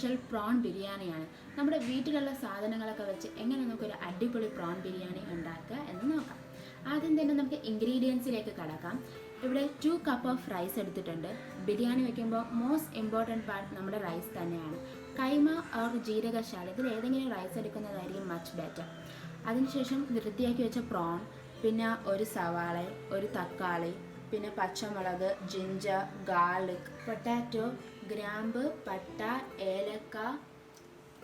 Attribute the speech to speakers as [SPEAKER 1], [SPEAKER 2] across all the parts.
[SPEAKER 1] Special prawn ബിരിയാണിയാണ്. നമ്മുടെ വീട്ടിലുള്ള സാധനങ്ങളൊക്കെ വെച്ച് എങ്ങനെ നമുക്കൊരു അടിപൊളി പ്രോൺ ബിരിയാണി ഉണ്ടാക്കുക എന്ന് നോക്കാം. ആദ്യം തന്നെ നമുക്ക് ഇൻഗ്രീഡിയൻസിലേക്ക് കടക്കാം. ഇവിടെ 2 കപ്പ് ഓഫ് റൈസ് എടുത്തിട്ടുണ്ട്. ബിരിയാണി വെക്കുമ്പോൾ മോസ്റ്റ് ഇമ്പോർട്ടൻറ്റ് പാർട്ട് നമ്മുടെ റൈസ് തന്നെയാണ്. കൈമ ഓർ ജീരകശാല ഇതിൽ ഏതെങ്കിലും റൈസ് എടുക്കുന്നതായിരിക്കും മച്ച് ബെറ്റർ. അതിനുശേഷം വൃത്തിയാക്കി വെച്ച പ്രോൺ, പിന്നെ ഒരു സവാള, ഒരു തക്കാളി, പിന്നെ പച്ചമുളക്, ജിഞ്ചർ, ഗാർലിക്, പൊട്ടാറ്റോ, ഗ്രാമ്പ്, പട്ട, ഏലക്ക,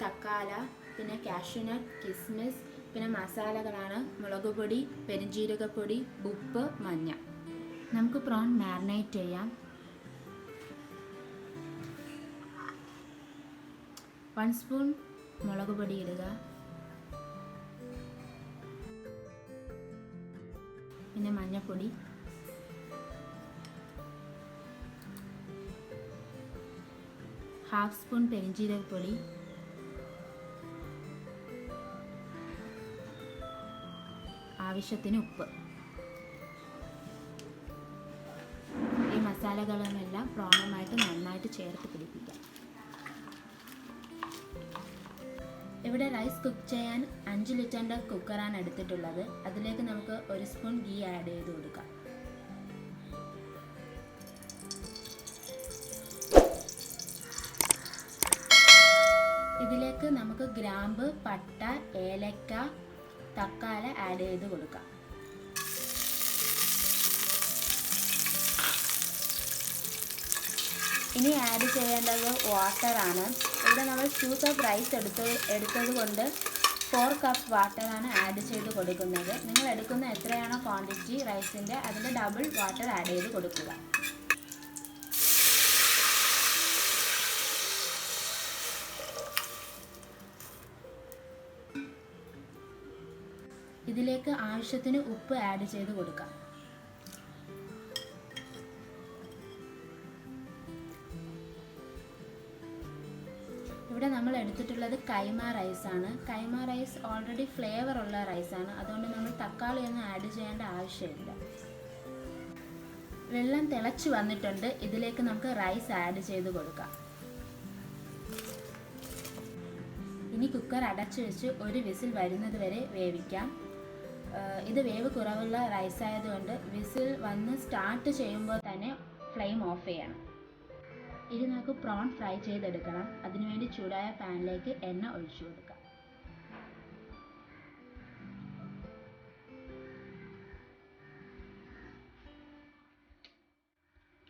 [SPEAKER 1] തക്കാല, പിന്നെ കാഷ്യൂനട്ട്, കിസ്മിസ്, പിന്നെ മസാലകളാണ് മുളക് പൊടി, പെരുംജീരകപ്പൊടി, ഉപ്പ്, മഞ്ഞ. നമുക്ക് പ്രോൺ മാരിനേറ്റ് ചെയ്യാം. 1 സ്പൂൺ മുളക് പൊടി ഇടുക, പിന്നെ മഞ്ഞൾപ്പൊടി, ഹാഫ് സ്പൂൺ പെരുംജീരകപ്പൊടി, ആവശ്യത്തിന് ഉപ്പ്. ഈ മസാലകളെല്ലാം പ്രോണുമായിട്ട് നന്നായിട്ട് ചേർത്ത് പിടിപ്പിക്കാം. ഇവിടെ റൈസ് കുക്ക് ചെയ്യാൻ 5 ലിറ്ററിൻ്റെ കുക്കറാണ് എടുത്തിട്ടുള്ളത്. അതിലേക്ക് നമുക്ക് 1 സ്പൂൺ ഗീ ആഡ് ചെയ്ത് കൊടുക്കാം. ഇതിലേക്ക് നമുക്ക് ഗ്രാമ്പ്, പട്ട, ഏലക്ക, തക്കാള ആഡ് ചെയ്ത് കൊടുക്കാം. ഇനി ആഡ് ചെയ്യേണ്ടത് വാട്ടറാണ്. ഇവിടെ നമ്മൾ 2 കപ്പ് റൈസ് എടുത്തത് കൊണ്ട് 4 കപ്പ് വാട്ടറാണ് ആഡ് ചെയ്ത് കൊടുക്കുന്നത്. നിങ്ങൾ എടുക്കുന്ന എത്രയാണോ ക്വാണ്ടിറ്റി റൈസിൻ്റെ അതിൻ്റെ ഡബിൾ വാട്ടർ ആഡ് ചെയ്ത് കൊടുക്കുക. ഇതിലേക്ക് ആവശ്യത്തിന് ഉപ്പ് ആഡ് ചെയ്ത് കൊടുക്കാം. ഇവിടെ നമ്മൾ എടുത്തിട്ടുള്ളത് കൈമ റൈസാണ്. കൈമ റൈസ് ഓൾറെഡി ഫ്ലേവർ ഉള്ള റൈസാണ്, അതുകൊണ്ട് നമ്മൾ തക്കാളിയൊന്നും ആഡ് ചെയ്യേണ്ട ആവശ്യമില്ല. വെള്ളം തിളച്ച് വന്നിട്ടുണ്ട്. ഇതിലേക്ക് നമുക്ക് റൈസ് ആഡ് ചെയ്ത് കൊടുക്കാം. ഇനി കുക്കർ അടച്ചു വെച്ച് 1 വിസിൽ വരുന്നത് വരെ വേവിക്കാം. ഇത് വേവ് കുറവുള്ള റൈസ് ആയതുകൊണ്ട് വിസിൽ വന്ന് സ്റ്റാർട്ട് ചെയ്യുമ്പോൾ തന്നെ ഫ്ലെയിം ഓഫ് ചെയ്യണം. ഇനി നമുക്ക് പ്രോൺ ഫ്രൈ ചെയ്തെടുക്കണം. അതിനുവേണ്ടി ചൂടായ പാനിലേക്ക് എണ്ണ ഒഴിച്ചു കൊടുക്കാം.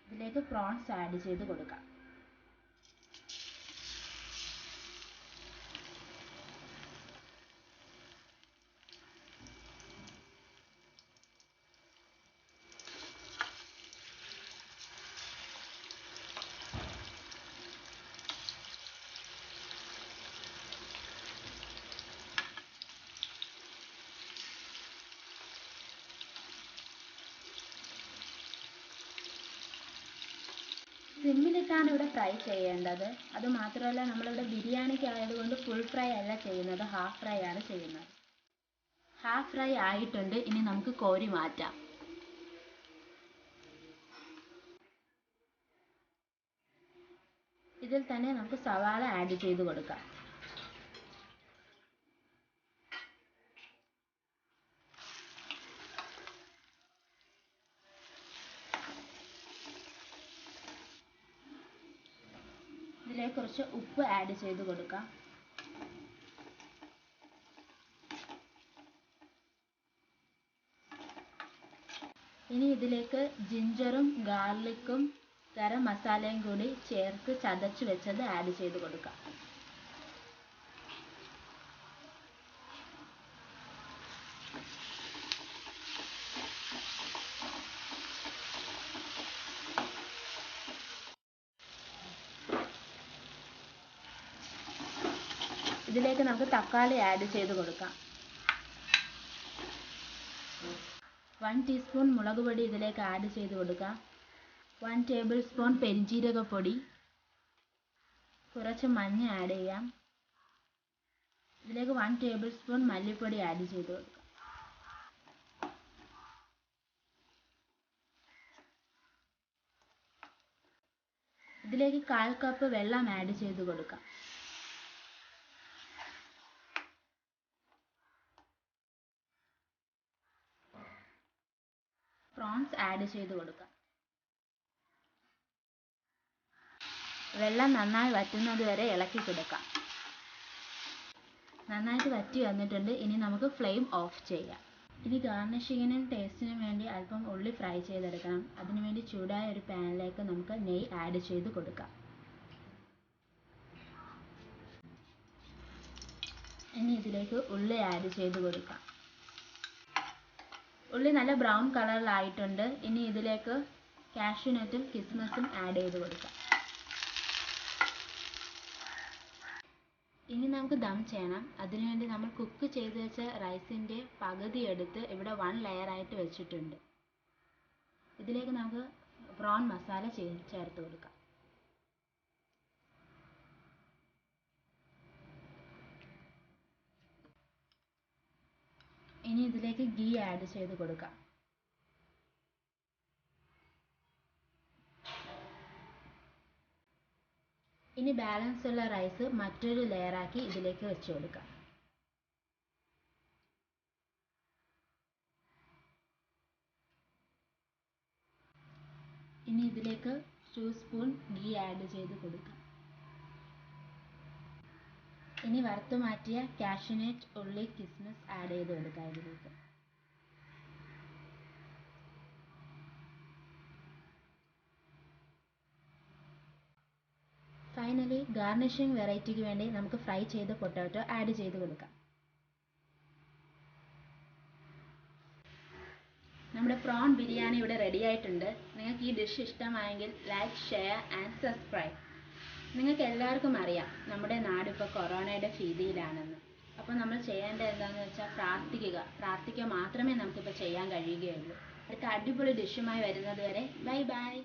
[SPEAKER 1] ഇതിലേക്ക് പ്രോൺസ് ആഡ് ചെയ്ത് കൊടുക്കാം. സിമ്മിലിട്ടാണ് ഇവിടെ ഫ്രൈ ചെയ്യേണ്ടത്. അതുമാത്രമല്ല നമ്മളിവിടെ ബിരിയാണിക്ക് ആയതുകൊണ്ട് ഫുൾ ഫ്രൈ അല്ല ചെയ്യുന്നത്, ഹാഫ് ഫ്രൈ ആണ് ചെയ്യുന്നത്. ഹാഫ് ഫ്രൈ ആയിട്ടുണ്ട്. ഇനി നമുക്ക് കോരി മാറ്റാം. ഇതിൽ തന്നെ നമുക്ക് സവാള ആഡ് ചെയ്ത് കൊടുക്കാം. ഇതിലേക്ക് കുറച്ച് ഉപ്പ് ആഡ് ചെയ്ത് കൊടുക്കാം. ഇനി ഇതിലേക്ക് ജിഞ്ചറും ഗാർലിക്കും ഗരം മസാലയും കൂടി ചേർത്ത് ചതച്ച് വെച്ചത് ആഡ് ചെയ്ത് കൊടുക്കാം. ഇതിലേക്ക് നമുക്ക് തക്കാളി ആഡ് ചെയ്ത് കൊടുക്കാം. 1 ടീസ്പൂൺ മുളക് പൊടി ഇതിലേക്ക് ആഡ് ചെയ്ത് കൊടുക്കാം. 1 ടേബിൾ സ്പൂൺ പെരുംജീരകപ്പൊടി, കുറച്ച് മഞ്ഞ ആഡ് ചെയ്യാം. ഇതിലേക്ക് 1 ടേബിൾ സ്പൂൺ മല്ലിപ്പൊടി ആഡ് ചെയ്ത് കൊടുക്കാം. ഇതിലേക്ക് 1/4 കപ്പ് വെള്ളം ആഡ് ചെയ്ത് കൊടുക്കാം. പ്രോൺസ് ആഡ് ചെയ്ത് കൊടുക്കാം. വെള്ളം നന്നായി വറ്റുന്നത് വരെ ഇളക്കി കൊടുക്കാം. നന്നായിട്ട് വറ്റി വന്നിട്ടുണ്ട്. ഇനി നമുക്ക് ഫ്ലെയിം ഓഫ് ചെയ്യാം. ഇനി ഗാർണിഷിങ്ങിനും ടേസ്റ്റിനും വേണ്ടി അല്പം ഉള്ളി ഫ്രൈ ചെയ്തെടുക്കണം. അതിനുവേണ്ടി ചൂടായ ഒരു പാനിലേക്ക് നമുക്ക് നെയ്യ് ആഡ് ചെയ്ത് കൊടുക്കാം. ഇനി ഇതിലേക്ക് ഉള്ളി ആഡ് ചെയ്ത് കൊടുക്കാം. ഉള്ളി നല്ല ബ്രൗൺ കളറിലായിട്ടുണ്ട്. ഇനി ഇതിലേക്ക് കാഷ്യൂനട്ടും കിസ്മസും ആഡ് ചെയ്ത് കൊടുക്കാം. ഇനി നമുക്ക് ദം ചെയ്യണം. അതിനുവേണ്ടി നമ്മൾ കുക്ക് ചെയ്ത് വെച്ച റൈസിൻ്റെ പകുതി എടുത്ത് ഇവിടെ 1 ലെയറായിട്ട് വെച്ചിട്ടുണ്ട്. ഇതിലേക്ക് നമുക്ക് പ്രോൺ മസാല ചേർത്ത് കൊടുക്കാം. ഇനി ഇതിലേക്ക് ഗീ ആഡ് ചെയ്ത് കൊടുക്കാം. ഇനി ബാലൻസ് ഉള്ള റൈസ് മറ്റൊരു ലെയറാക്കി ഇതിലേക്ക് വെച്ച് കൊടുക്കാം. ഇനി ഇതിലേക്ക് 2 സ്പൂൺ ഗീ ആഡ് ചെയ്ത് കൊടുക്കാം. ഇനി വറുത്ത് മാറ്റിയ കാഷ്യൂനട്ട്, ഉള്ളി, കിസ്മസ് ആഡ് ചെയ്ത് കൊടുക്കാം ഇതിലേക്ക്. ഫൈനലി ഗാർണിഷിംഗ് വെറൈറ്റിക്ക് വേണ്ടി നമുക്ക് ഫ്രൈ ചെയ്ത പൊട്ടാറ്റോ ആഡ് ചെയ്ത് കൊടുക്കാം. നമ്മുടെ പ്രോൺ ബിരിയാണി ഇവിടെ റെഡി ആയിട്ടുണ്ട്. നിങ്ങൾക്ക് ഈ ഡിഷ് ഇഷ്ടമായെങ്കിൽ ലൈക്ക്, ഷെയർ ആൻഡ് സബ്സ്ക്രൈബ്. നിങ്ങൾക്ക് എല്ലാവർക്കും അറിയാം നമ്മുടെ നാട് ഇപ്പോൾ കൊറോണയുടെ ഭീതിയിലാണെന്ന്. അപ്പോൾ നമ്മൾ ചെയ്യേണ്ടത് എന്താണെന്ന് വെച്ചാൽ പ്രാർത്ഥിക്കുക മാത്രമേ നമുക്കിപ്പോൾ ചെയ്യാൻ കഴിയുകയുള്ളൂ. അടുത്ത അടിപൊളി ഡിഷുമായി വരുന്നത് വരെ ബൈ ബൈ.